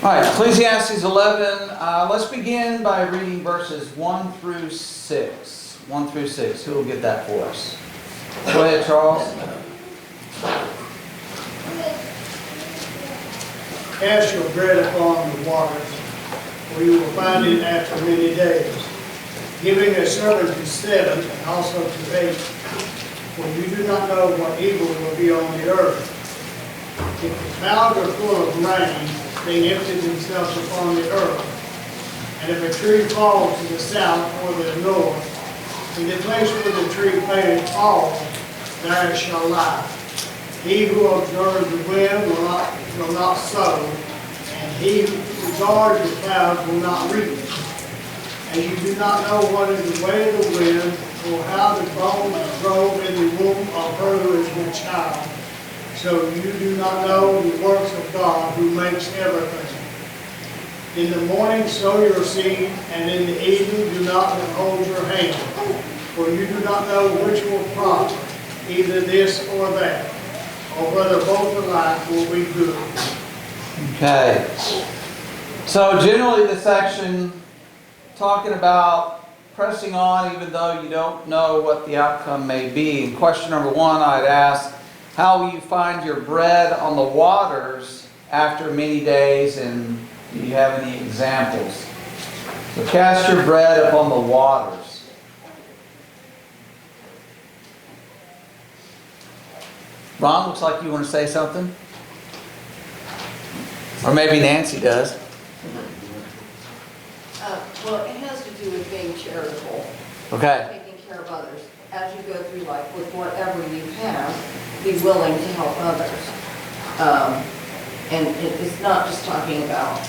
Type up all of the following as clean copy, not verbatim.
All right, Ecclesiastes 11. Let's begin by reading verses 1 through 6. 1 through 6. Who will get that for us? Go ahead, Charles. Cast your bread upon the waters, for you will find it after many days. Giving a servant to 7 and also to 8, for you do not know what evil will be on the earth. If the clouds are full of rain, they empty themselves upon the earth. And if a tree falls to the south or the north, in the place where the tree may fall, there it shall lie. He who observes the wind will not sow, and he who regards the clouds will not reap. And you do not know what is the way of the wind, or how the bones grow in the womb of her who is with child. So you do not know the works of God who makes everything. In the morning sow your seed, and in the evening do not withhold your hand. For you do not know which will prosper, either this or that, or whether both alike will be good. Okay. So generally the section talking about pressing on even though you don't know what the outcome may be. And question number 1 I'd ask, how will you find your bread on the waters after many days, and do you have any examples? So cast your bread upon the waters. Ron, looks like you want to say something. Or maybe Nancy does. Well, it has to do with being charitable. Okay. Taking care of others. As you go through life with whatever you have, be willing to help others. And it's not just talking about,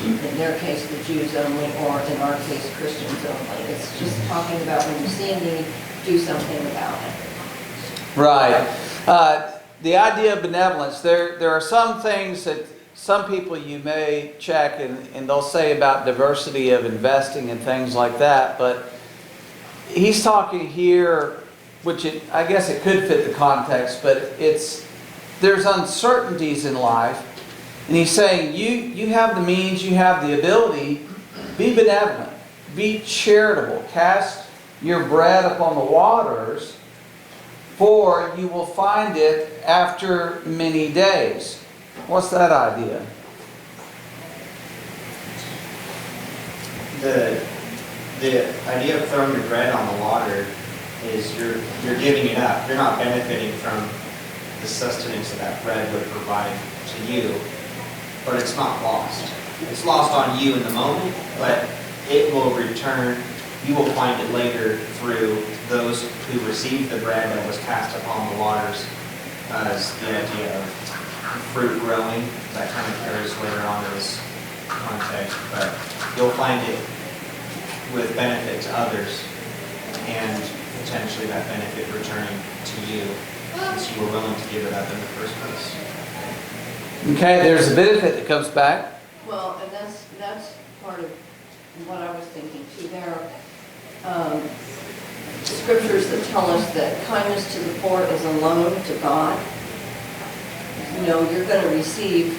in their case, the Jews only, or in our case, Christians only. It's just talking about when you see a need, do something about it. Right. The idea of benevolence, there are some things that some people you may check and they'll say about diversity of investing and things like that, but he's talking here, which I guess it could fit the context, but there's uncertainties in life, and he's saying you have the means, you have the ability, be benevolent, be charitable, cast your bread upon the waters, for you will find it after many days. What's that idea? The idea of throwing your bread on the water is you're giving it up. You're not benefiting from the sustenance that that bread would provide to you, but it's not lost. It's lost on you in the moment, but it will return. You will find it later through those who received the bread that was cast upon the waters, as the idea of fruit growing. That kind of carries later on in this context, but you'll find it with benefit to others, and potentially that benefit returning to you, since you were willing to give it up in the first place. Okay, there's a benefit that comes back. Well, and that's part of what I was thinking too. There are scriptures that tell us that kindness to the poor is a loan to God. You know, you're going to receive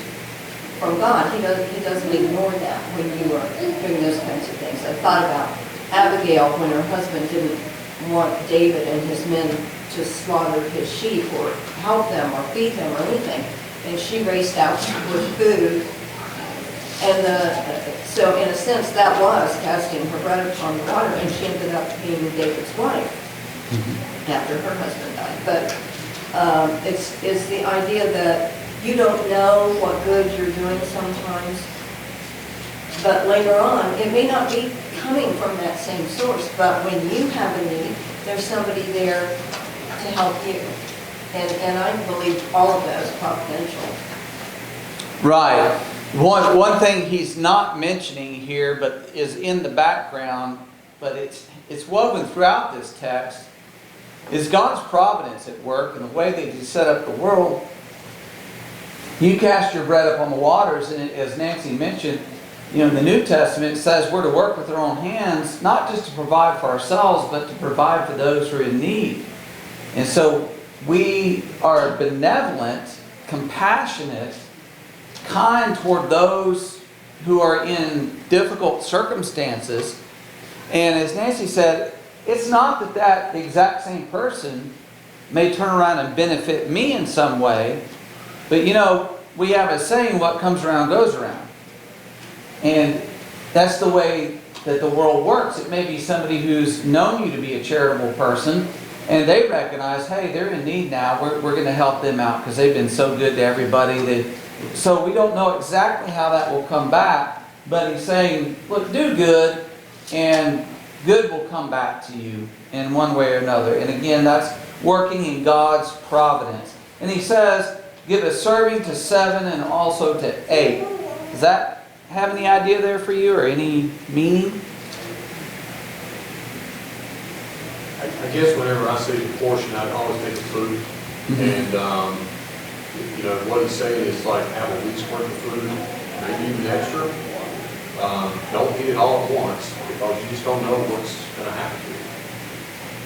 from God. He doesn't ignore that when you are doing those kinds of things. I thought about Abigail when her husband didn't want David and his men to slaughter his sheep or help them or feed them or anything. And she raced out with food. And so in a sense that was casting her bread upon the water, and she ended up being David's wife after her husband died. But it's the idea that you don't know what good you're doing sometimes, but later on, it may not be coming from that same source, but when you have a need, there's somebody there to help you. And I believe all of that is providential. Right. One thing he's not mentioning here, but is in the background, but it's woven throughout this text, is God's providence at work and the way that He set up the world. You cast your bread upon the waters, and as Nancy mentioned, in the New Testament it says we're to work with our own hands, not just to provide for ourselves, but to provide for those who are in need. And so we are benevolent, compassionate, kind toward those who are in difficult circumstances. And as Nancy said, it's not that that exact same person may turn around and benefit me in some way, but you know, we have a saying, what comes around goes around. And that's the way that the world works. It may be somebody who's known you to be a charitable person, and they recognize, hey, they're in need now. We're going to help them out because they've been so good to everybody. So we don't know exactly how that will come back, but he's saying, look, do good, and good will come back to you in one way or another. And again, that's working in God's providence. And he says, give a serving to 7 and also to 8. Does that have any idea there for you or any meaning? I guess whenever I see the portion, I always think of food. Mm-hmm. And, you know, what he's saying is like have a week's worth of food, maybe even extra. Don't eat it all at once because you just don't know what's going to happen to you.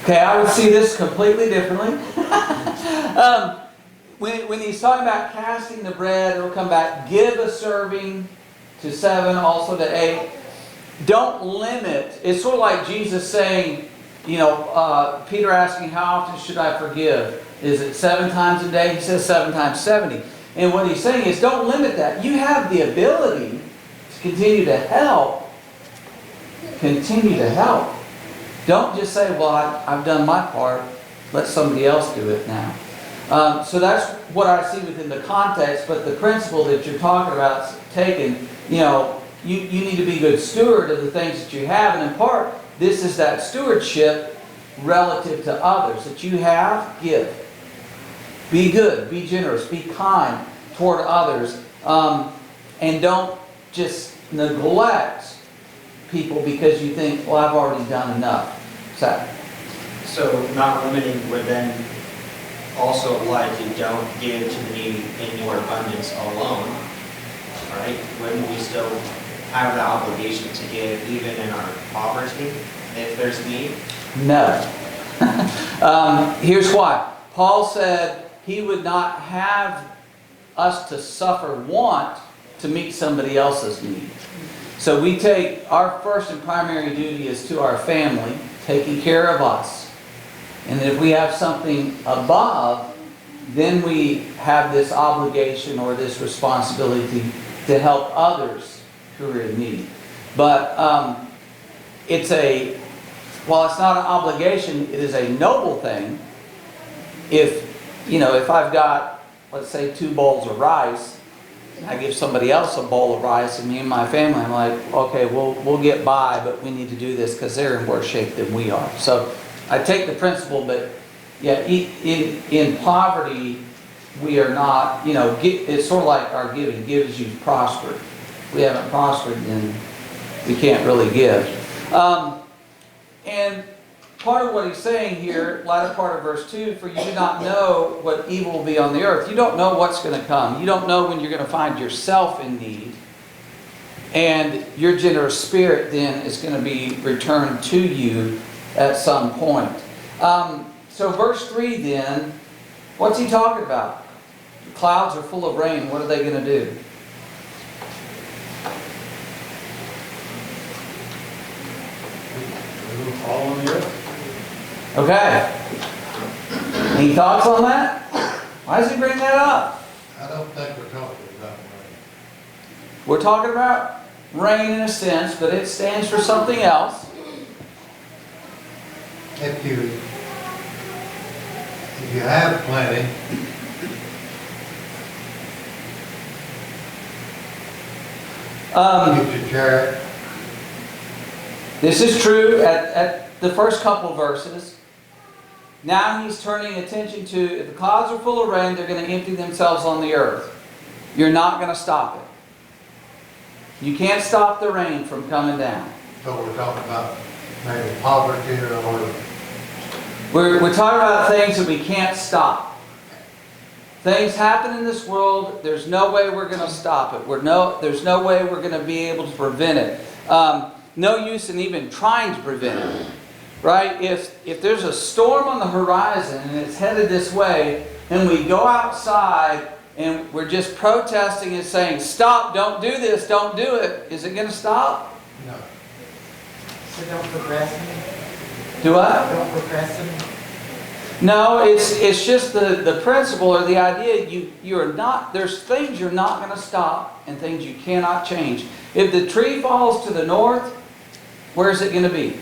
Okay, I would see this completely differently. When he's talking about casting the bread, it'll come back, give a serving to 7, also to 8. Don't limit. It's sort of like Jesus saying, you know, Peter asking, how often should I forgive? Is it 7 times a day? He says 7 times 70. And what he's saying is don't limit that. You have the ability to continue to help. Continue to help. Don't just say, well, I've done my part. Let somebody else do it now. So that's what I see within the context, but the principle that you're talking about is taken, you know, you need to be a good steward of the things that you have, and in part, this is that stewardship relative to others that you have, give. Be good, be generous, be kind toward others, and don't just neglect people because you think, well, I've already done enough. So not limiting would then also apply to don't give to the needy in your abundance alone, right? Wouldn't we still have the obligation to give even in our poverty if there's need? No. Here's why. Paul said he would not have us to suffer want to meet somebody else's need. So we take our first and primary duty is to our family, taking care of us. And if we have something above, then we have this obligation or this responsibility to help others who are in need. But while it's not an obligation, it is a noble thing. If I've got, let's say, 2 bowls of rice, and I give somebody else a bowl of rice, and me and my family, I'm like, okay, we'll get by, but we need to do this because they're in worse shape than we are. So I take the principle, but yeah, in poverty, we are not, it's sort of like our giving. Give as you've prospered. If we haven't prospered, then we can't really give. And part of what he's saying here, latter part of verse 2, for you do not know what evil will be on the earth. You don't know what's going to come. You don't know when you're going to find yourself in need. And your generous spirit then is going to be returned to you at some point. So verse 3 then, what's he talking about? The clouds are full of rain. What are they going to do? Fall on the earth. Okay. Any thoughts on that? Why does he bring that up? I don't think we're talking about rain. We're talking about rain in a sense, but it stands for something else. If you have plenty, you should share it. This is true at the first couple of verses. Now he's turning attention to, if the clouds are full of rain, they're going to empty themselves on the earth. You're not going to stop it. You can't stop the rain from coming down. So we're talking about maybe poverty or... We're talking about things that we can't stop. Things happen in this world, there's no way we're going to stop it. There's no way we're going to be able to prevent it. No use in even trying to prevent it. Right? If there's a storm on the horizon and it's headed this way, and we go outside and we're just protesting and saying, stop, don't do this, don't do it, is it going to stop? No. So don't procrastinate. Do I? Don't procrastinate. No, it's just the principle or the idea. You're not, there's things you're not going to stop and things you cannot change. If the tree falls to the north, where is it going to be?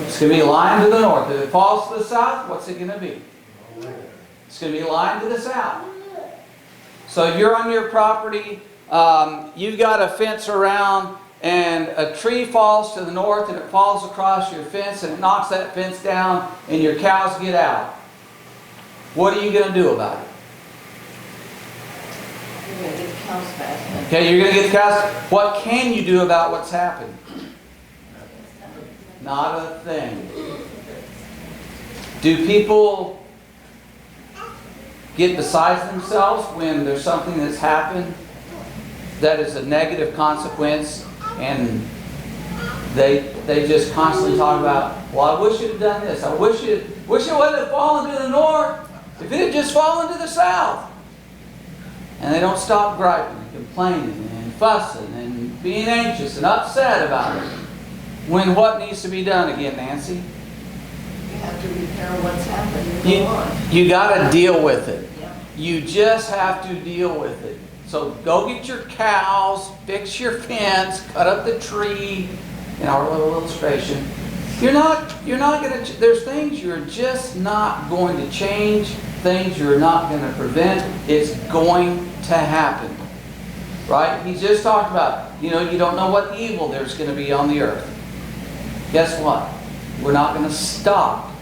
It's going to be lying to the north. If it falls to the south, what's it going to be? It's going to be lying to the south. So you're on your property, you've got a fence around, and a tree falls to the north and it falls across your fence and it knocks that fence down and your cows get out. What are you going to do about it? You're going to get the cows fast. Okay, you're going to get the cows. What can you do about what's happened? Not a thing. Do people get beside themselves when there's something that's happened that is a negative consequence, and they just constantly talk about, well, I wish you'd have done this. I wish it wouldn't have fallen to the north. If it had just fallen to the south. And they don't stop griping and complaining and fussing and being anxious and upset about it. When what needs to be done again, Nancy? You have to repair what's happened and go on. You got to deal with it. Yeah. You just have to deal with it. So go get your cows, fix your fence, cut up the tree, in our little illustration. You're not going to, there's things you're just not going to change, things you're not going to prevent. It's going to happen. Right? He just talked about, you don't know what evil there's going to be on the earth. Guess what? We're not going to stop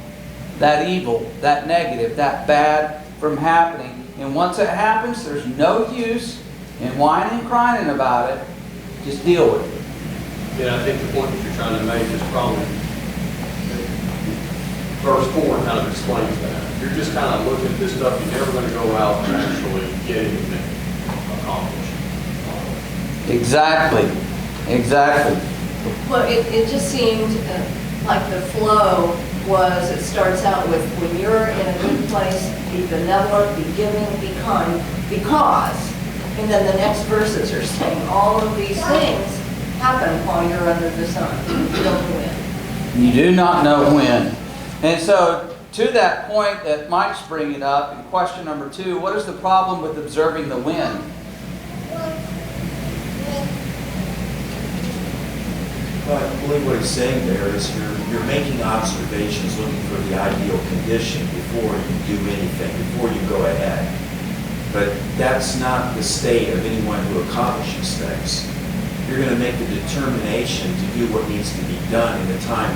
that evil, that negative, that bad from happening. And once it happens, there's no use in whining and crying about it. Just deal with it. Yeah, I think the point that you're trying to make is probably, verse 4 kind of explains that. You're just kind of looking at this stuff, you're never going to go out and actually get anything accomplished. Exactly. Well, it just seemed like the flow was, it starts out with, when you're in a good place, be benevolent, be giving, be kind, because, and then the next verses are saying all of these things happen while you're under the sun. You don't know when. You do not know when. And so, to that point that Mike's bringing up, in question number 2, what is the problem with observing the wind? Well, I believe what he's saying there is you're making observations, looking for the ideal condition before you do anything, before you go ahead. But that's not the state of anyone who accomplishes things. You're going to make the determination to do what needs to be done in the time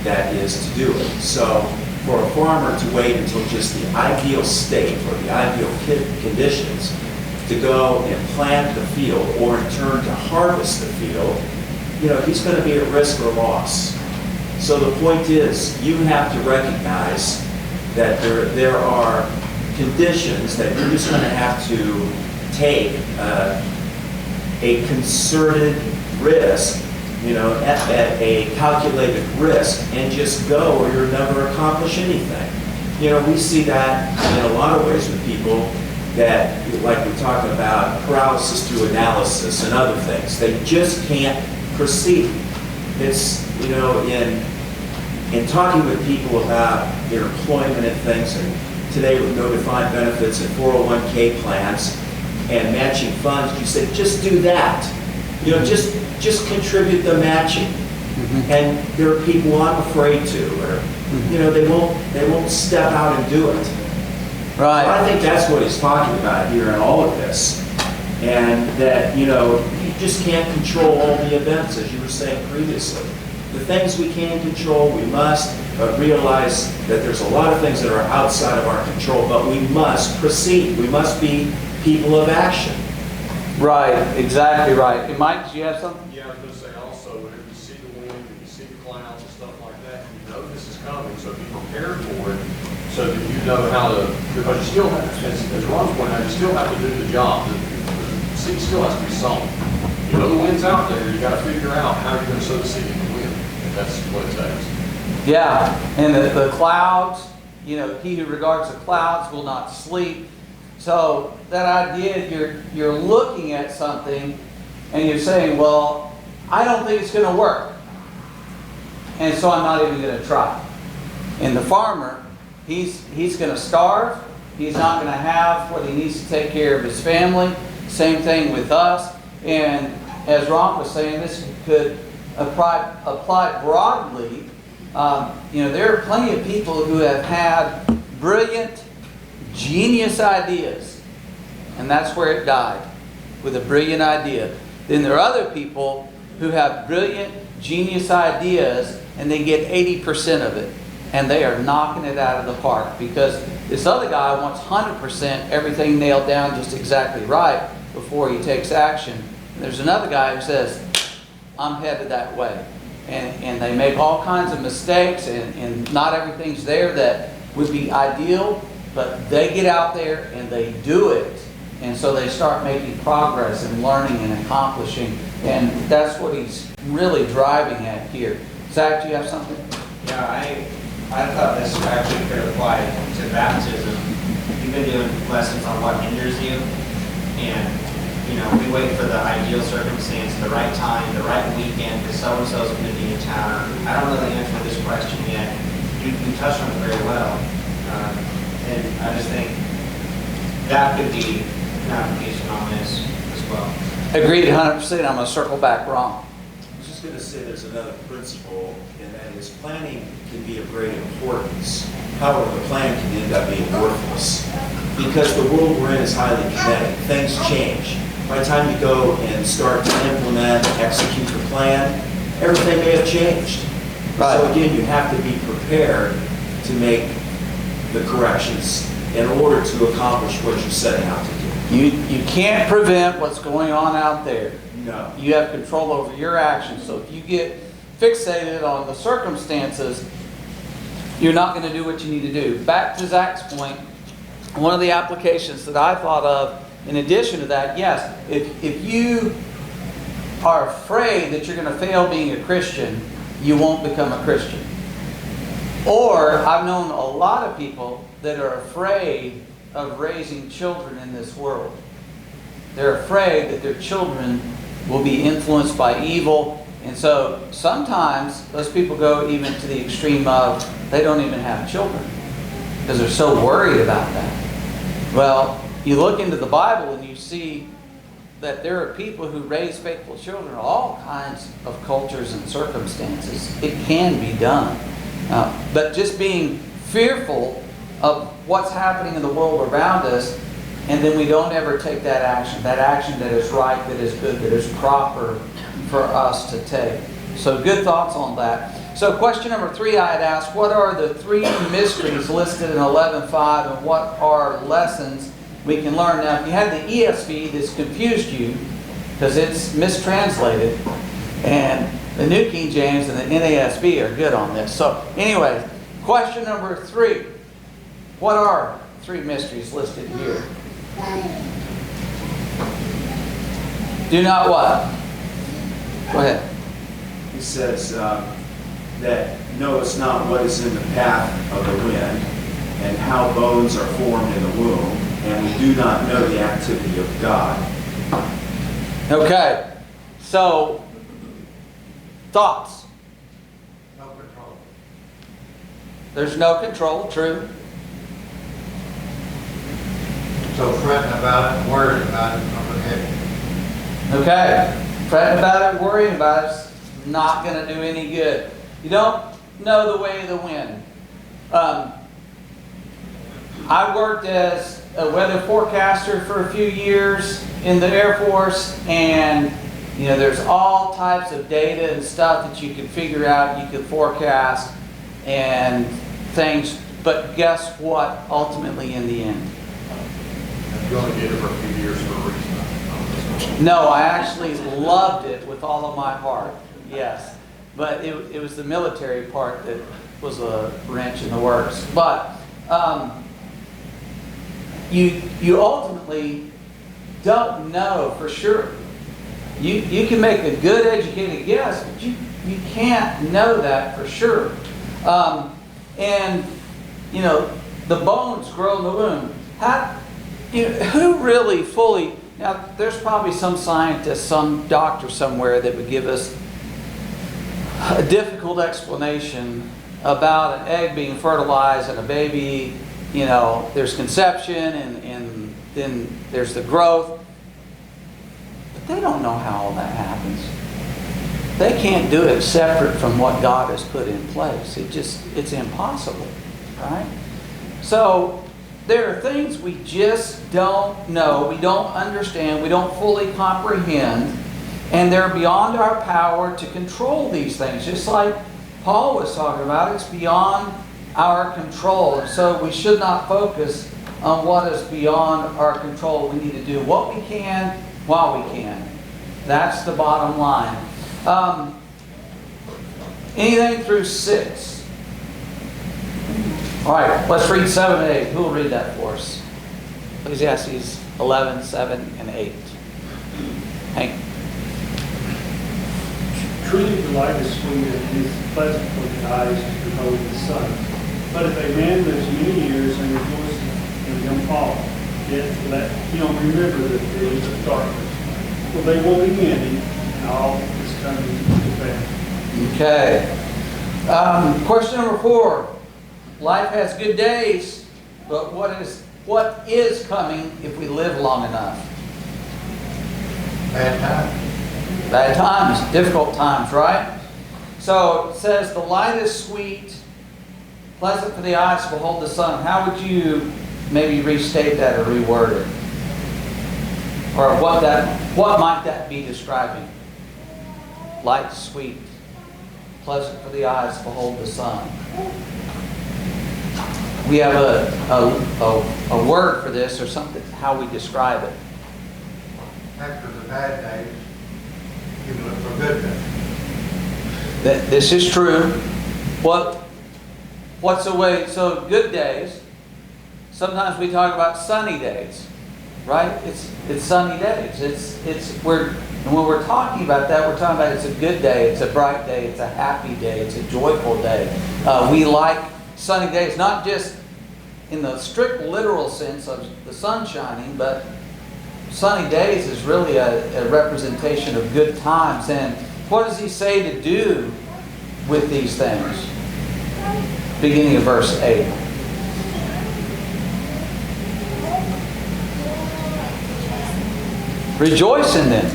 that is to do it. So for a farmer to wait until just the ideal state or the ideal conditions to go and plant the field or in turn to harvest the field, he's going to be at risk or loss. So the point is, you have to recognize that there are conditions that you're just going to have to take a concerted risk, at a calculated risk, and just go, or you'll never accomplish anything. We see that in a lot of ways with people that, like we're talking about, paralysis through analysis and other things. They just can't proceed. It's, in talking with people about their employment and things, and today with no defined benefits and 401k plans and matching funds, you say, just do that. Just contribute the matching. Mm-hmm. And there are people I'm afraid to, or, they won't step out and do it. Right. So I think that's what he's talking about here in all of this. And that, you just can't control all the events, as you were saying previously. The things we can control, we must, but realize that there's a lot of things that are outside of our control, but we must proceed. We must be people of action. Right, exactly right. And Mike, do you have something? Yeah, I was going to say also, whenever you see the wind and you see the clouds and stuff like that, you know this is coming, so be prepared for it, so that you know how to, because you still have, as Ron's pointed out, you still have to do the job. The seed still has to be sown. The wind's out there, you got to figure out how you're going to sow the seed in the wind, if that's what it takes. Yeah, and the clouds, he who regards the clouds will not sleep. So that idea, you're looking at something and you're saying, well, I don't think it's going to work. And so I'm not even going to try. And the farmer, he's going to starve. He's not going to have what he needs to take care of his family. Same thing with us. And as Ron was saying, this could apply broadly. There are plenty of people who have had brilliant, genius ideas. And that's where it died, with a brilliant idea. Then there are other people who have brilliant, genius ideas, and they get 80% of it. And they are knocking it out of the park, because this other guy wants 100% everything nailed down just exactly right before he takes action. And there's another guy who says, I'm headed that way. And they make all kinds of mistakes, and not everything's there that would be ideal, but they get out there and they do it. And so they start making progress and learning and accomplishing. And that's what he's really driving at here. Zach, do you have something? Yeah, I thought this actually could apply to baptism. You've been doing lessons on what hinders you, and we wait for the ideal circumstance, the right time, the right weekend, because so-and-so is going to be in town. I don't know the answer to this question yet. You touched on it very well, and I just think that could be an application on this as well. Agreed 100%. I'm going to circle back, Ron. I was just going to say there's another principle, and that is planning can be of great importance. However, the plan can end up being worthless, because the world we're in is highly kinetic. Things change. By the time you go and start to implement, execute the plan, everything may have changed. Right. So again, you have to be prepared to make the corrections in order to accomplish what you're setting out to do. You can't prevent what's going on out there. No. You have control over your actions. So if you get fixated on the circumstances, you're not going to do what you need to do. Back to Zach's point, one of the applications that I thought of, in addition to that, yes, if you are afraid that you're going to fail being a Christian, you won't become a Christian. Or I've known a lot of people that are afraid of raising children in this world. They're afraid that their children will be influenced by evil. And so sometimes those people go even to the extreme of they don't even have children because they're so worried about that. Well, you look into the Bible and you see that there are people who raise faithful children in all kinds of cultures and circumstances. It can be done. But just being fearful of what's happening in the world around us, and then we don't ever take that action that is right, that is good, that is proper for us to take. So good thoughts on that. So question number 3 I had asked, what are the 3 mysteries listed in 11:5, and what are lessons we can learn? Now, if you had the ESV, this confused you because it's mistranslated, and the New King James and the NASB are good on this. So anyway, question number 3. What are 3 mysteries listed here? Do not what? Go ahead. He says that knows not what is in the path of the wind, and how bones are formed in the womb, and we do not know the activity of God. Okay, so thoughts? No control. There's no control, true. So fretting about it, worrying about it, not ahead. Okay, fretting about it, worrying about it's not going to do any good. You don't know the way of the wind. I worked as a weather forecaster for a few years in the Air Force, and there's all types of data and stuff that you can figure out, you can forecast and things, but guess what ultimately in the end? You only did it for a few years for a reason. No, I actually loved it with all of my heart, yes. But it was the military part that was a wrench in the works. But you ultimately don't know for sure. You can make a good educated guess, but you can't know that for sure. And you know, the bones grow in the womb. Who really fully, now there's probably some scientist, some doctor somewhere that would give us a difficult explanation about an egg being fertilized and a baby, you know, there's conception and then there's the growth. But they don't know how all that happens. They can't do it separate from what God has put in place. It's impossible, right? So there are things we just don't know, we don't understand, we don't fully comprehend, and they're beyond our power to control these things. Just like Paul was talking about, it's beyond our control. And so we should not focus on what is beyond our control. We need to do what we can while we can. That's the bottom line. Anything through 6? All right, let's read 7 and 8. Who will read that for us? Ecclesiastes 11, 7, and 8. Hank. Truly delight is sweet and it is pleasant for the eyes to behold the sun. But if a man lives many years and rejoices in them all, yet let him remember the days of darkness. For they will be ending, and all is coming to pass. Okay. Question number 4. Life has good days, but what is coming if we live long enough? Bad time. Bad times, difficult times, right? So it says the light is sweet, pleasant for the eyes to behold the sun. How would you maybe restate that or reword it? Or what might that be describing? Light, sweet, pleasant for the eyes to behold the sun. We have a word for this or something, how we describe it. After the bad days, you look for good days. This is true. What's the way? So good days. Sometimes we talk about sunny days, right? It's sunny days. And when we're talking about that, we're talking about it's a good day, it's a bright day, it's a happy day, it's a joyful day. We like sunny days, not just in the strict literal sense of the sun shining, but sunny days is really a representation of good times. And what does he say to do with these things? Beginning of verse 8. Rejoice in them.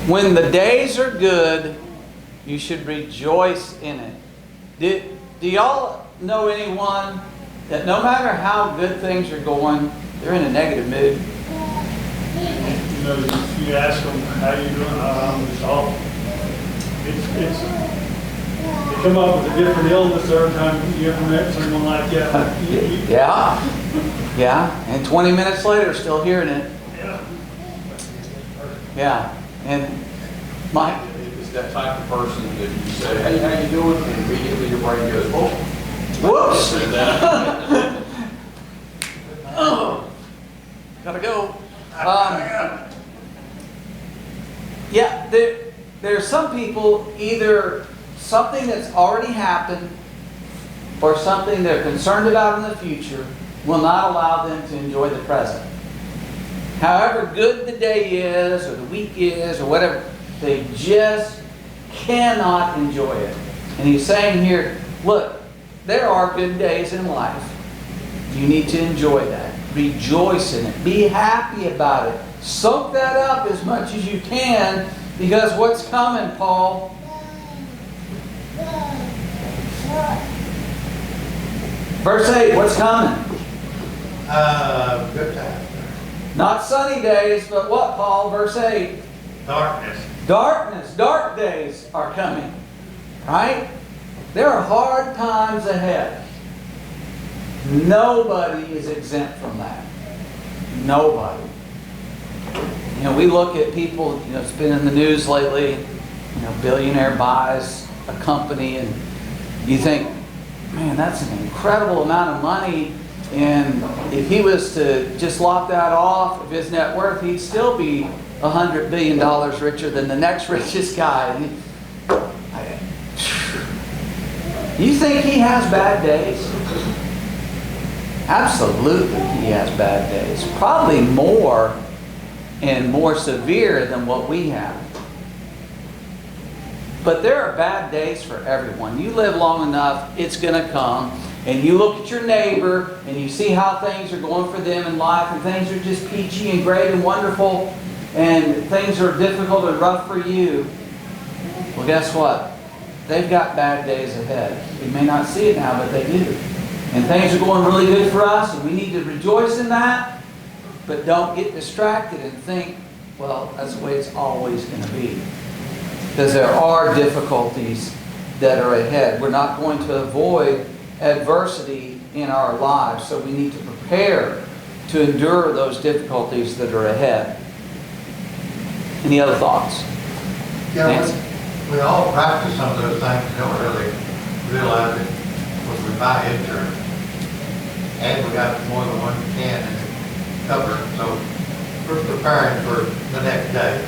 When the days are good, you should rejoice in it. Do y'all know anyone that no matter how good things are going, they're in a negative mood? You know, you ask them, how you doing? It's awful. They come up with a different illness every time you ever met someone like that. Yeah. And 20 minutes later, still hearing it. Yeah. Yeah. And Mike? It's that type of person that you say, hey, how you doing? And immediately your brain goes, oh. Whoops! Said that. Oh, gotta go. Yeah, there are some people, either something that's already happened or something they're concerned about in the future will not allow them to enjoy the present. However good the day is or the week is or whatever, they just cannot enjoy it. And he's saying here, look, there are good days in life. You need to enjoy that. Rejoice in it. Be happy about it. Soak that up as much as you can, because what's coming, Paul? Verse 8, what's coming? Good times. Not sunny days, but what, Paul? Verse 8. Darkness. Darkness. Dark days are coming. Right? There are hard times ahead. Nobody is exempt from that. Nobody. You know, we look at people, you know, it's been in the news lately, you know, billionaire buys a company and you think, man, that's an incredible amount of money, and if he was to just lop that off of his net worth, he'd still be $100 billion richer than the next richest guy. You think he has bad days? Absolutely, he has bad days. Probably more and more severe than what we have. But there are bad days for everyone. You live long enough, it's going to come. And you look at your neighbor and you see how things are going for them in life, and things are just peachy and great and wonderful, and things are difficult and rough for you. Well, guess what? They've got bad days ahead. We may not see it now, but they do. And things are going really good for us, and we need to rejoice in that. But don't get distracted and think, well, that's the way it's always going to be. Because there are difficulties that are ahead. We're not going to avoid adversity in our lives, so we need to prepare to endure those difficulties that are ahead. Any other thoughts? Yeah, Nancy? we all practice some of those things, and don't really realize it when we buy insurance. And we got more than one can in the cover, so we're preparing for the next day.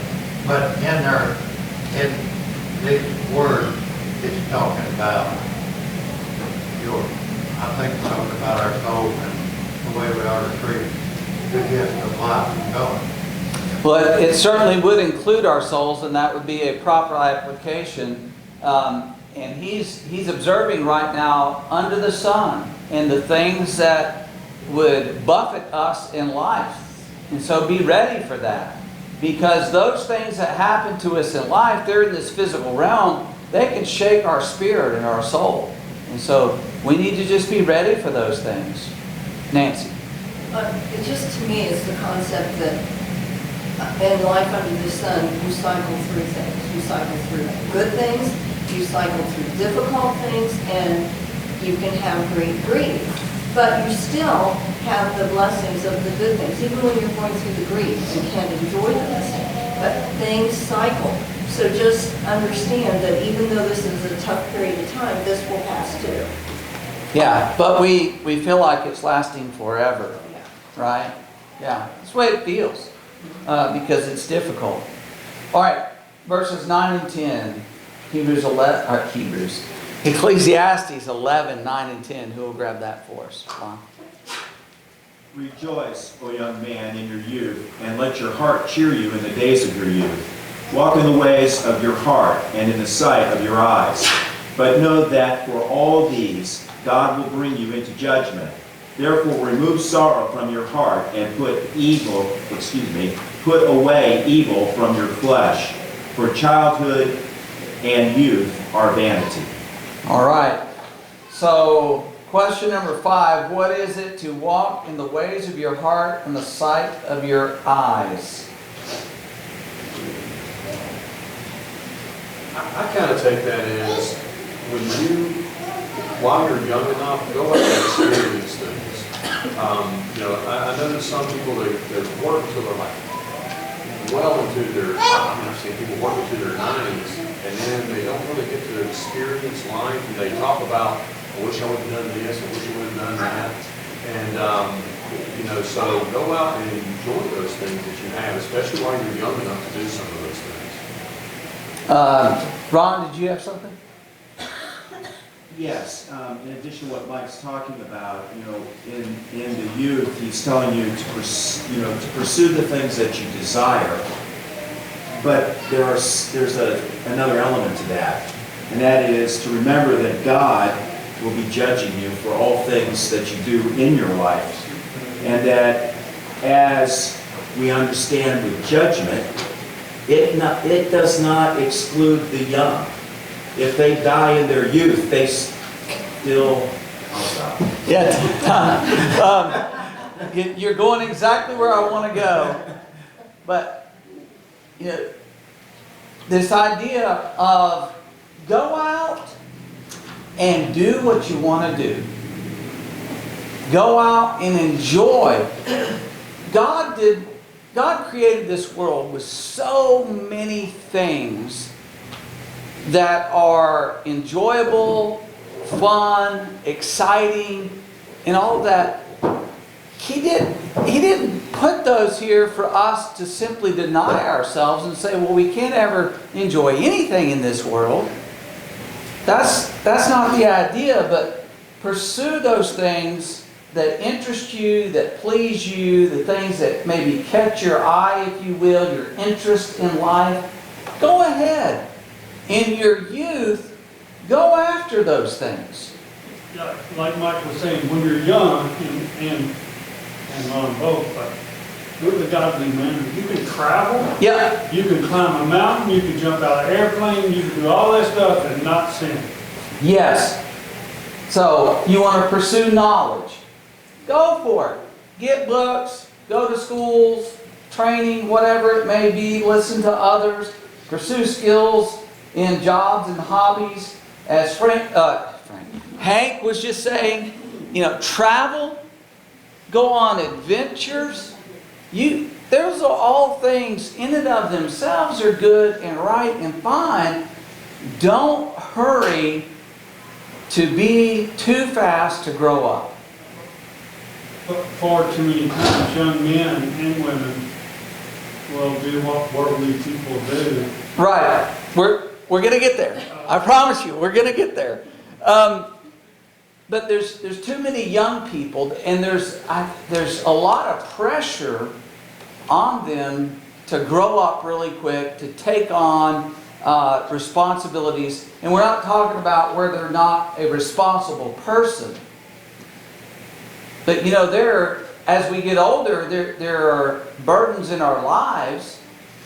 But in there, in this word, it's talking about I think it's talking about our soul and the way we are to treat the gift of life and going. Well, it certainly would include our souls, and that would be a proper application. And he's observing right now under the sun and the things that would buffet us in life. And so be ready for that. Because those things that happen to us in life, they're in this physical realm, they can shake our spirit and our soul. And so we need to just be ready for those things. Nancy? It just, to me, is the concept that in life under the sun, you cycle through things. You cycle through good things, you cycle through difficult things, and you can have great grief. But you still have the blessings of the good things, even when you're going through the grief. You can't enjoy the blessing, but things cycle. So just understand that even though this is a tough period of time, this will pass too. Yeah, but we feel like it's lasting forever, Yeah. right? Yeah, that's the way it feels, because it's difficult. All right, verses 9 and 10, Ecclesiastes 11, 9 and 10. Who will grab that for us? Ron? Rejoice, O young man, in your youth, and let your heart cheer you in the days of your youth. Walk in the ways of your heart and in the sight of your eyes. But know that for all these, God will bring you into judgment. Therefore, remove sorrow from your heart and put away evil from your flesh. For childhood and youth are vanity. All right. So, question number 5. What is it to walk in the ways of your heart and the sight of your eyes? I kind of take that as when you, while you're young enough, go out and experience things. I know that some people, they work until they're like well into their, I've seen people work into their 90s, and then they don't really get to experience life, and they talk about, I wish I would have done this, I wish I would have done that. And, so go out and enjoy those things that you have, especially while you're young enough to do some of those things. Ron, did you have something? Yes, in addition to what Mike's talking about, in the youth, he's telling you to pursue the things that you desire. But there's another element to that, and that is to remember that God will be judging you for all things that you do in your life, and that as we understand with judgment, it does not exclude the young. If they die in their youth, they still... I'll stop. Yeah. You're going exactly where I want to go. But, this idea of go out and do what you want to do. Go out and enjoy. God created this world with so many things that are enjoyable, fun, exciting, and all of that. He didn't put those here for us to simply deny ourselves and say, well, we can't ever enjoy anything in this world. That's not the idea, but pursue those things that interest you, that please you, the things that maybe catch your eye, if you will, your interest in life. Go ahead. In your youth, go after those things. Yeah, like Mike was saying, when you're young, and on both, but with a godly manner, you can travel, Yeah. you can climb a mountain, you can jump out of an airplane, you can do all that stuff and not sin. Yes. So, you want to pursue knowledge. Go for it. Get books, go to schools, training, whatever it may be, listen to others, pursue skills in jobs and hobbies. As Hank was just saying, travel, go on adventures. Those are all things in and of themselves are good and right and fine. Don't hurry to be too fast to grow up. But far too many times, young men and women will do what worldly people do. Right. We're going to get there. I promise you, we're going to get there. But there's too many young people, and there's a lot of pressure on them to grow up really quick, to take on responsibilities. And we're not talking about where they're not a responsible person. But as we get older, there are burdens in our lives.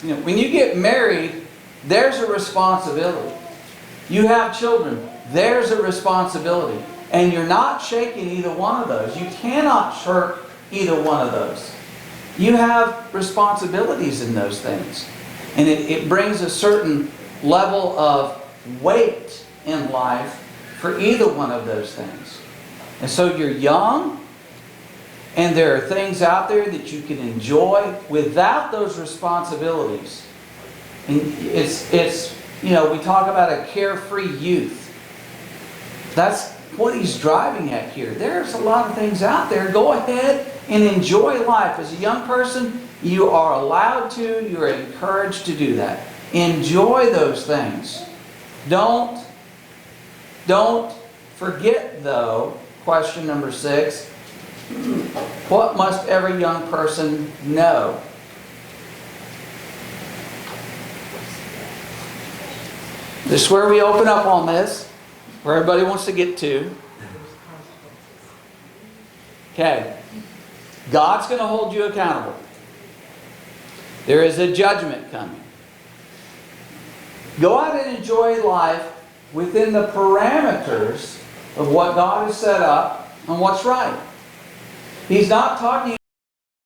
When you get married, there's a responsibility. You have children, there's a responsibility. And you're not shaking either one of those. You cannot shirk either one of those. You have responsibilities in those things. And it brings a certain level of weight in life for either one of those things. And so you're young, and there are things out there that you can enjoy without those responsibilities. And we talk about a carefree youth. That's what he's driving at here. There's a lot of things out there. Go ahead and enjoy life. As a young person, you are allowed to, you are encouraged to do that. Enjoy those things. Don't forget, though, question number 6, what must every young person know? This is where we open up on this, where everybody wants to get to. Okay. God's going to hold you accountable. There is a judgment coming. Go out and enjoy life within the parameters of what God has set up and what's right. He's not talking,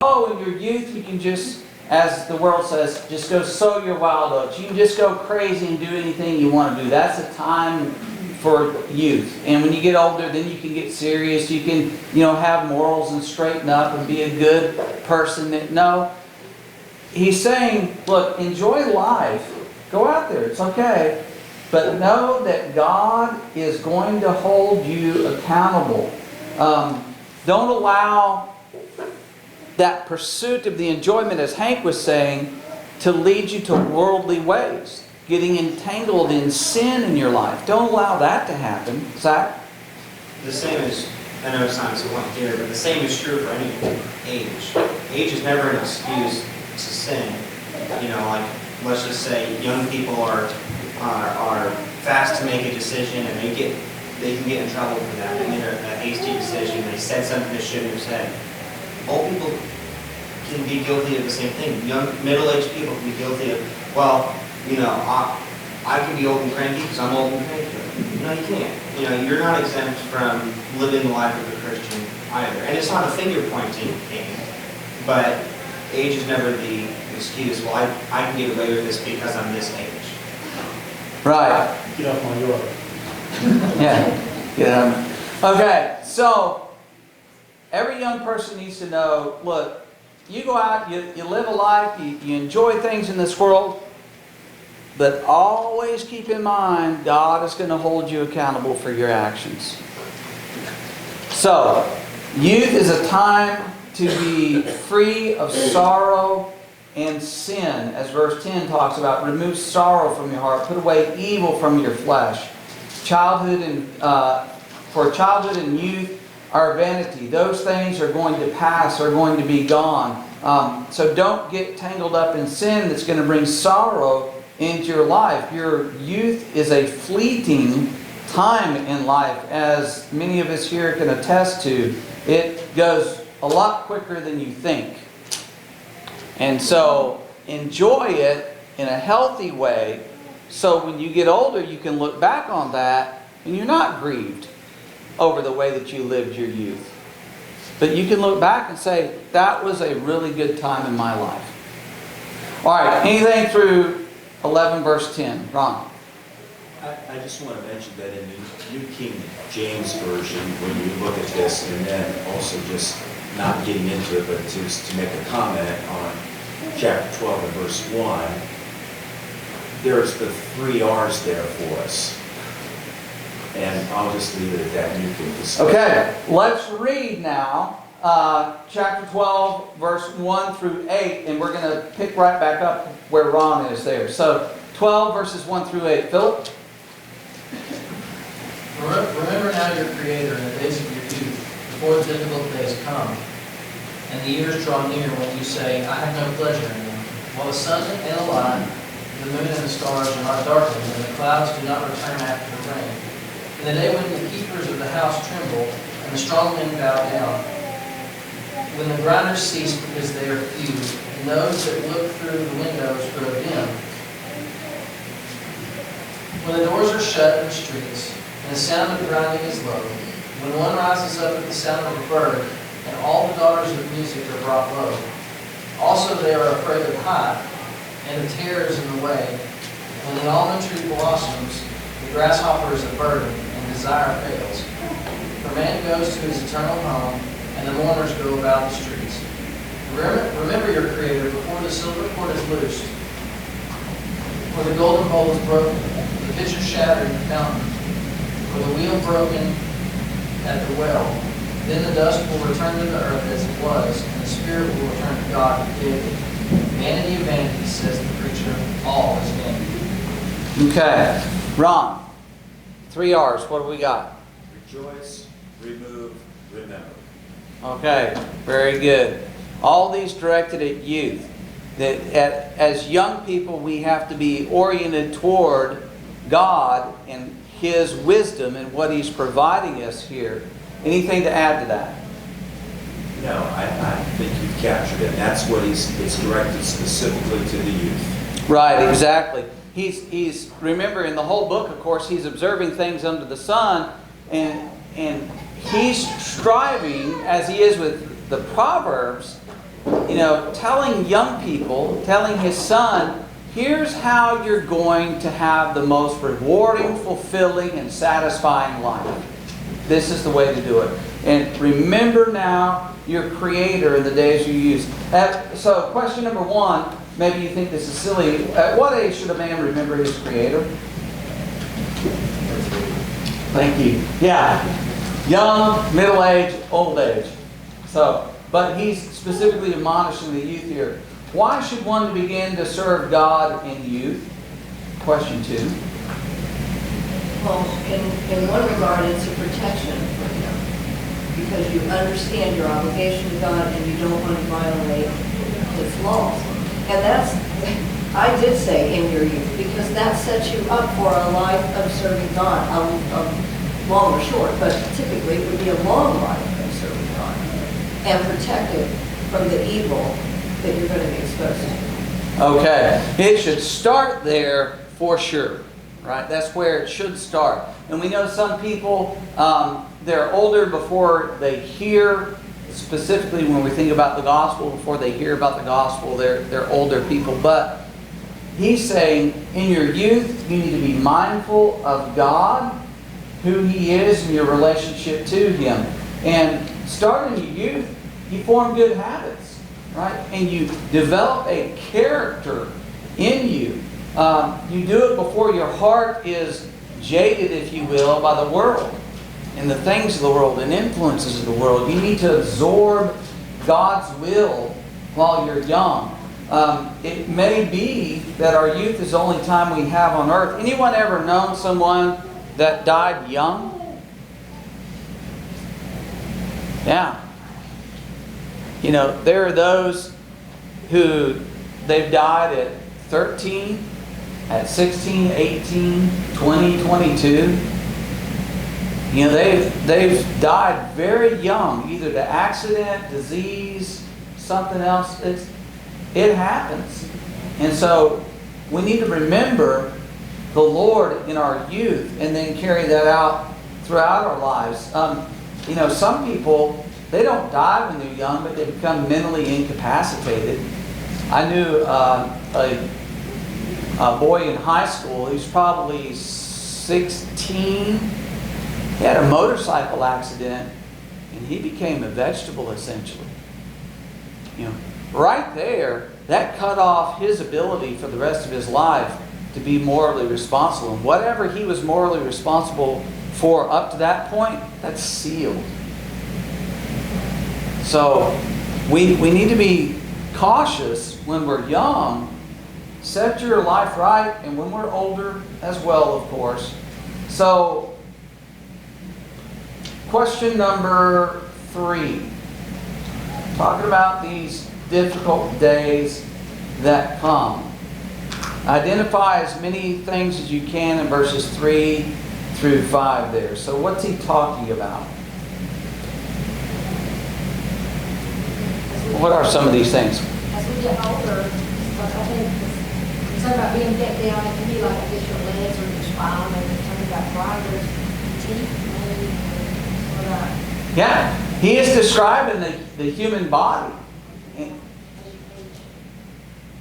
in your youth you can just, as the world says, just go sow your wild oats. You can just go crazy and do anything you want to do. That's a time for youth. And when you get older, then you can get serious. You can, have morals and straighten up and be a good person. No. He's saying, look, enjoy life. Go out there. It's okay. But know that God is going to hold you accountable. Don't allow that pursuit of the enjoyment, as Hank was saying, to lead you to worldly ways. Getting entangled in sin in your life. Don't allow that to happen. Zach? The same is, I know it's not so one here, but the same is true for any age. Age is never an excuse to sin. Let's just say young people are fast to make a decision, and they can get in trouble for that. They made a hasty decision. They said something they shouldn't have said. Old people can be guilty of the same thing. Young, middle-aged people can be guilty of, I can be old and cranky because I'm old and cranky. No, you can't. You're not exempt from living the life of a Christian either. And it's not a finger-pointing game, but age is never the excuse. Well, I can get away with this because I'm this age. Right. Get off my yard. Yeah. Get on. Okay, so every young person needs to know, look, you go out, you live a life, you enjoy things in this world, but always keep in mind, God is going to hold you accountable for your actions. So, youth is a time to be free of sorrow and sin, as verse 10 talks about. Remove sorrow from your heart, put away evil from your flesh. childhood and for childhood and youth are vanity. Those things are going to pass, are going to be gone. So don't get tangled up in sin that's going to bring sorrow into your life. Your youth is a fleeting time in life, as many of us here can attest to. It goes a lot quicker than you think. And so enjoy it in a healthy way, so when you get older you can look back on that and you're not grieved over the way that you lived your youth. But you can look back and say, that was a really good time in my life. All right, anything through 11 verse 10? Ron? I just want to mention that in the New King James Version, when you look at this, and then also just not getting into it, but just to make a comment on chapter 12 and verse 1, there's the 3 R's there for us. And I'll just leave it at that, and you can discuss. Okay, let's read now chapter 12, verse 1 through 8, and we're going to pick right back up where Ron is there. So 12 verses 1 through 8. Philip? Remember now your Creator in the days of your youth, before the difficult days come, and the years draw near when you say, I have no pleasure in them. While the sun and the line, the moon and the stars are not darkened, and the clouds do not return after the rain. In the day when the keepers of the house tremble, and the strong men bow down, when the grinders cease because they are few, and those that look through the windows grow dim, when the doors are shut in the streets, and the sound of grinding is low, when one rises up at the sound of a bird, and all the daughters of music are brought low. Also they are afraid of high, and the terror is in the way. When the almond tree blossoms, the grasshopper is a burden, and desire fails. For man goes to his eternal home, and the mourners go about the streets. Remember your Creator before the silver cord is loosed, for the golden bowl is broken, the pitcher shattered in the fountain, for the wheel broken at the well. Then the dust will return to the earth as it was, and the spirit will return to God who gave it. Vanity of vanities, says the preacher, all is vanity. Okay. Ron, 3 R's. What do we got? Rejoice, remove, remember. Okay, very good. All these directed at youth. That as young people, we have to be oriented toward God and His wisdom and what He's providing us here. Anything to add to that? No, I think you've captured it. That's what it's directed specifically to the youth. Right, exactly. He's remember in the whole book, of course, he's observing things under the sun, and he's striving, as he is with the Proverbs, telling young people, telling his son, here's how you're going to have the most rewarding, fulfilling, and satisfying life. This is the way to do it. And remember now your Creator in the days you use. So question number 1, maybe you think this is silly. At what age should a man remember his Creator? Thank you. Yeah. Young, middle age, old age. But he's specifically admonishing the youth here. Why should one begin to serve God in youth? Question 2. Well, in one regard, it's a protection for him, because you understand your obligation to God and you don't want to violate His laws. And I did say in your youth, because that sets you up for a life of serving God, long or short, but typically it would be a long life of serving God, and protected from the evil that you're going to be exposed to. Okay, it should start there for sure. Right? That's where it should start. And we know some people, they're older before they hear, specifically when we think about the gospel, before they hear about the gospel, they're older people. But he's saying, in your youth, you need to be mindful of God, who He is, and your relationship to Him. And starting in your youth, you form good habits, right? And you develop a character in you. You do it before your heart is jaded, if you will, by the world and the things of the world and influences of the world. You need to absorb God's will while you're young. It may be that our youth is the only time we have on earth. Anyone ever known someone that died young? Yeah. You know, there are those who they've died at 13, at 16, 18, 20, 22. You know, they've died very young, either to accident, disease, something else. It happens. And so we need to remember the Lord in our youth and then carry that out throughout our lives. You know, some people, they don't die when they're young, but they become mentally incapacitated. I knew a boy in high school, he was probably 16. He had a motorcycle accident, and he became a vegetable, essentially. You know, right there, that cut off his ability for the rest of his life to be morally responsible. And whatever he was morally responsible for up to that point, that's sealed. So we need to be cautious when we're young. Set your life right, and when we're older as well, of course. So, question number 3. Talking about these difficult days that come. Identify as many things as you can in verses 3 through 5 there. So what's he talking about? What are some of these things? As we get older, like I think it's talking about being bent down, it can be like, I guess, your legs or your spine, and it's talking about grinders, teeth, maybe, or that. Yeah, he is describing the human body.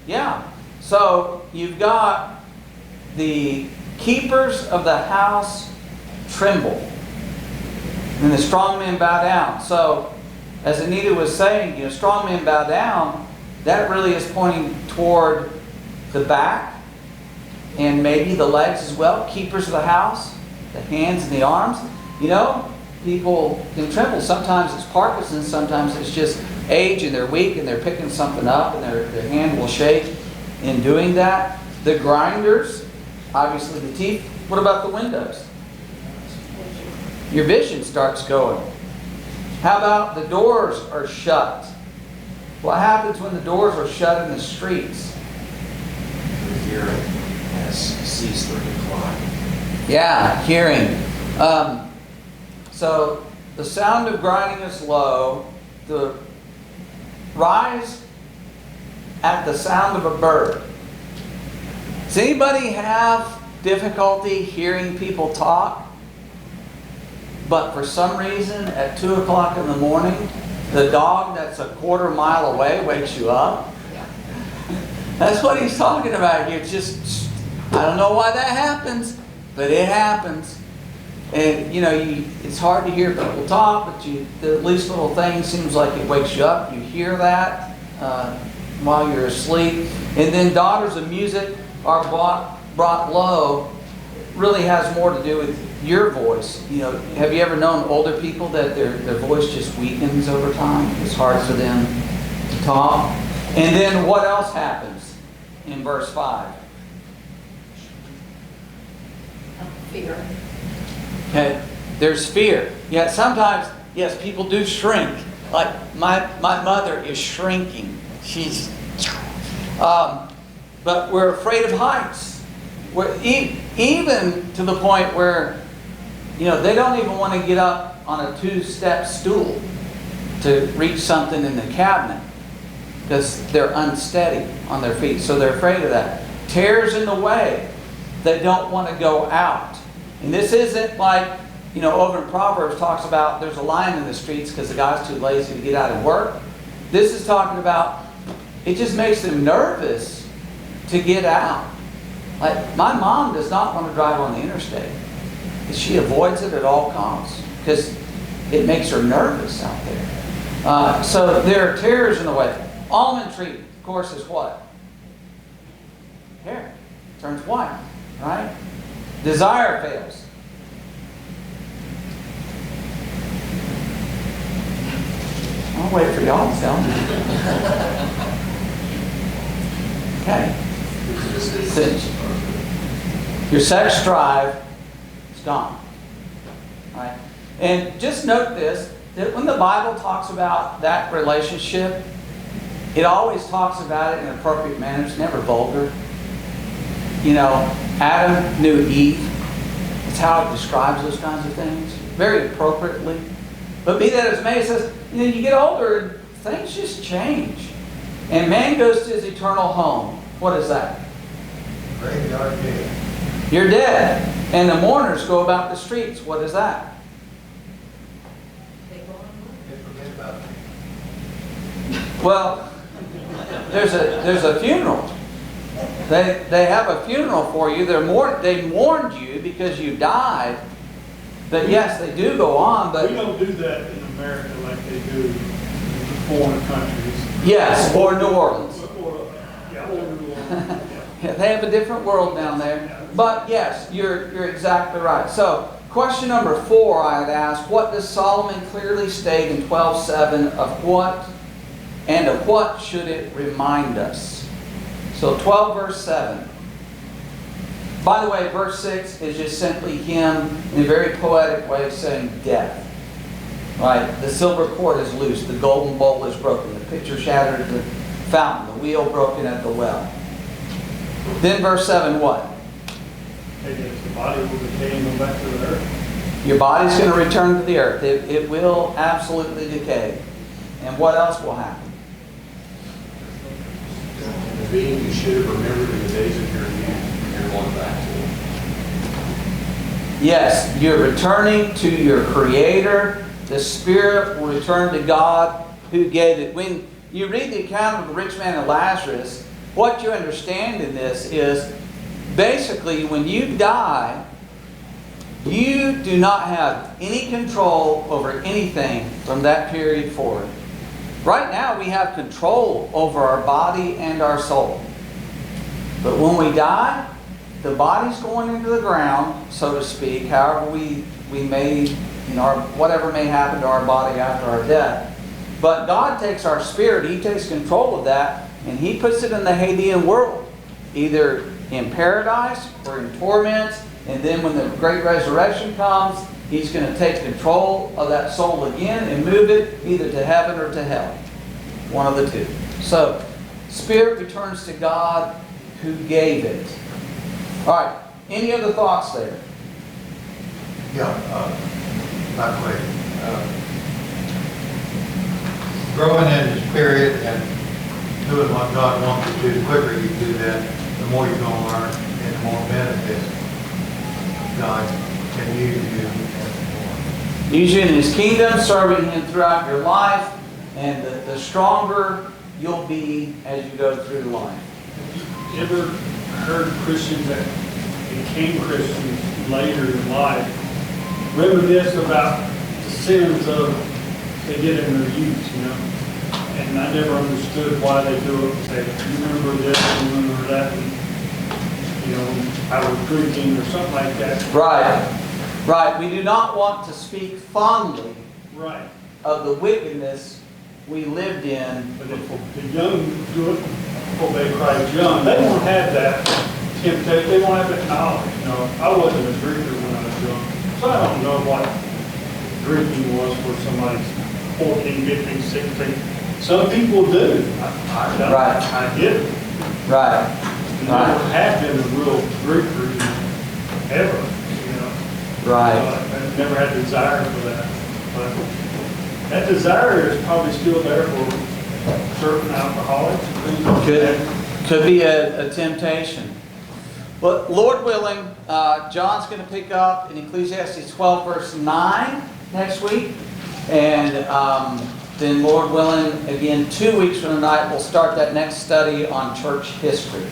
Yeah, so you've got the keepers of the house tremble, and the strong men bow down. So, as Anita was saying, you know, strong men bow down. That really is pointing toward the back and maybe the legs as well. Keepers of the house, the hands and the arms. You know, people can tremble. Sometimes it's Parkinson's, sometimes it's just age and they're weak and they're picking something up and their hand will shake in doing that. The grinders, obviously the teeth. What about the windows? Your vision starts going. How about the doors are shut? What happens when the doors are shut in the streets? Your hearing has ceased or declined. Yeah, hearing. So the sound of grinding is low. The rise at the sound of a bird. Does anybody have difficulty hearing people talk? But for some reason, at 2 o'clock in the morning, the dog that's a quarter mile away wakes you up? That's what he's talking about here. It's just, I don't know why that happens, but it happens. And, you know, it's hard to hear people talk, but the least little thing seems like it wakes you up. You hear that while you're asleep. And then daughters of music are brought low. Really has more to do with your voice. You know, have you ever known older people that their voice just weakens over time? It's hard for them to talk. And then what else happens in verse 5? Fear. Okay, there's fear. Yet sometimes, yes, people do shrink. Like my mother is shrinking. She's, but we're afraid of heights. We're even to the point where, you know, they don't even want to get up on a 2-step stool to reach something in the cabinet because they're unsteady on their feet. So they're afraid of that. Tears in the way. They don't want to go out. And this isn't like, you know, over in Proverbs talks about there's a lion in the streets because the guy's too lazy to get out and work. This is talking about it just makes them nervous to get out. Like, my mom does not want to drive on the interstate. She avoids it at all costs because it makes her nervous out there. So there are tears in the way. Almond tree, of course, is what? Hair. Turns white, right? Desire fails. I'll wait for y'all to tell me. Okay. Your sex drive It's gone. Right? And just note this, that when the Bible talks about that relationship, it always talks about it in an appropriate manner. It's never vulgar. You know, Adam knew Eve. It's how it describes those kinds of things, very appropriately. But be that as may, it says, you know, you get older, things just change. And man goes to his eternal home. What is that? Graveyard dead. You're dead. And the mourners go about the streets. What is that? They forget about it. Well, there's a funeral. They have a funeral for you. They mourned you because you died. But yes, they do go on. But We don't do that in America like they do in foreign countries. yes, or New Orleans. Yeah, or New Orleans. Yeah, they have a different world down there. But yes, you're exactly right. So, question number 4, I had asked, what does Solomon clearly state in 12:7 of what should it remind us? So 12 verse 7. By the way, verse 6 is just simply him in a very poetic way of saying death. Right? The silver cord is loose, the golden bowl is broken, the pitcher shattered, the fountain, the wheel broken at the well. Then verse 7, what? The body will decay and go back to the earth. Your body's going to return to the earth. It will absolutely decay. And what else will happen? The being you should have remembered in the days of your youth, you're going back to it. Yes, you're returning to your Creator. The Spirit will return to God who gave it. When you read the account of the rich man and Lazarus, what you understand in this is basically when you die, you do not have any control over anything from that period forward. Right now we have control over our body and our soul. But when we die, the body's going into the ground, so to speak, however we may, whatever may happen to our body after our death. But God takes our spirit, He takes control of that, and He puts it in the Hadean world, either in paradise or in torments. And then when the great resurrection comes, He's going to take control of that soul again and move it either to heaven or to hell. One of the two. So, spirit returns to God who gave it. All right. Any other thoughts there? Yeah, by the way, growing in the spirit and doing what God wants you to do, the quicker you do that, the more you're going to learn and the more benefits God can use you and more. Use you in His kingdom, serving Him throughout your life, and the stronger you'll be as you go through life. You ever heard Christians that became Christians later in life reminisce about the sins of they did in their youth, And I never understood why they do it. Say, you remember this, you remember that, and, I was drinking or something like that. Right. We do not want to speak fondly Right. of the wickedness we lived in. But if the young do it, obey Christ young, they won't have that temptation, they won't have that knowledge. I wasn't a drinker when I was young, so I don't know what drinking was for somebody's 14, 15, 16. Some people do. I get it. Right. Never have been a real drinker ever, Right. I never had desire for that. But that desire is probably still there for certain alcoholics and things like that. Could be a temptation. But Lord willing, John's going to pick up in Ecclesiastes 12 verse 9 next week. And then Lord willing, again, 2 weeks from tonight, we'll start that next study on church history.